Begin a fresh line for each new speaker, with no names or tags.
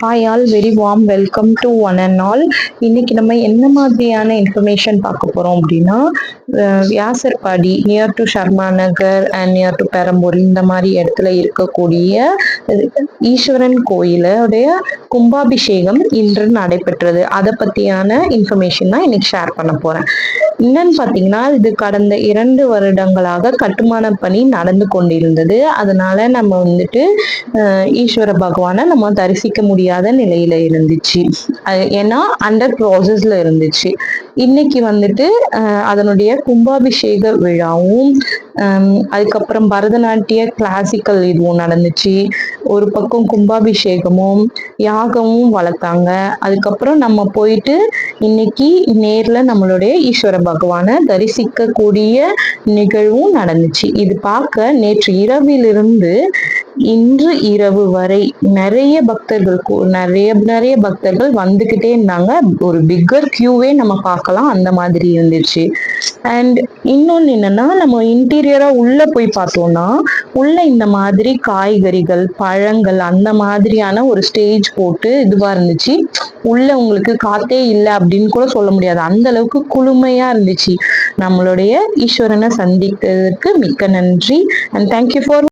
Hi all, very warm welcome to one and all. இன்னைக்கு நம்ம என்ன மாதிரியான இன்ஃபர்மேஷன் பார்க்க போறோம் அப்படின்னா, Vyasarpadi near to Sharma Nagar and near to Perambur இந்த மாதிரி இடத்துல இருக்கக்கூடிய ஈஸ்வரன் கோயிலுடைய கும்பாபிஷேகம் இன்று நடைபெற்றது. அதை பத்தியான இன்ஃபர்மேஷன் தான் இன்னைக்கு ஷேர் பண்ண போறேன். என்னன்னு பாத்தீங்கன்னா, இது கடந்த 2 வருடங்களாக கட்டுமான பணி நடந்து கொண்டிருந்தது. அதனால நம்ம வந்துட்டு ஈஸ்வர பகவானை நம்ம தரிசிக்க முடியாத நிலையில இருந்துச்சு. ஏன்னா அண்டர் ப்ராசஸ்ல இருந்துச்சு. இன்னைக்கு வந்துட்டு அதனுடைய கும்பாபிஷேக விழாவும் அதுக்கப்புறம் பரதநாட்டிய கிளாசிக்கல் இதுவும் நடந்துச்சு. ஒரு பக்கம் கும்பாபிஷேகமும் யாகமும் வளர்த்தாங்க. அதுக்கப்புறம் நம்ம போயிட்டு இன்னைக்கு நேர்ல நம்மளுடைய ஈஸ்வர பகவானை தரிசிக்க கூடிய நிகழ்வும் நடந்துச்சு. இது பார்க்க நேற்று இரவிலிருந்து இன்று இரவு வரை நிறைய பக்தர்கள் வந்துகிட்டே இருந்தாங்க. ஒரு பிக்கர் கியூவே நம்ம பார்க்கலாம், அந்த மாதிரி இருந்துச்சு. அண்ட் இன்னொன்னு என்னன்னா, நம்ம இன்டீரியரா உள்ள போய் பார்த்தோம்னா உள்ள இந்த மாதிரி காய்கறிகள் பழங்கள் அந்த மாதிரியான ஒரு ஸ்டேஜ் போட்டு இதுவா இருந்துச்சு. உள்ள உங்களுக்கு காத்தே இல்லை அப்படின்னு கூட சொல்ல முடியாது, அந்த அளவுக்கு குளுமையா இருந்துச்சு. நம்மளுடைய ஈஸ்வரனை சந்திக்கிறதுக்கு மிக்க நன்றி அண்ட் தேங்க்யூ ஃபார்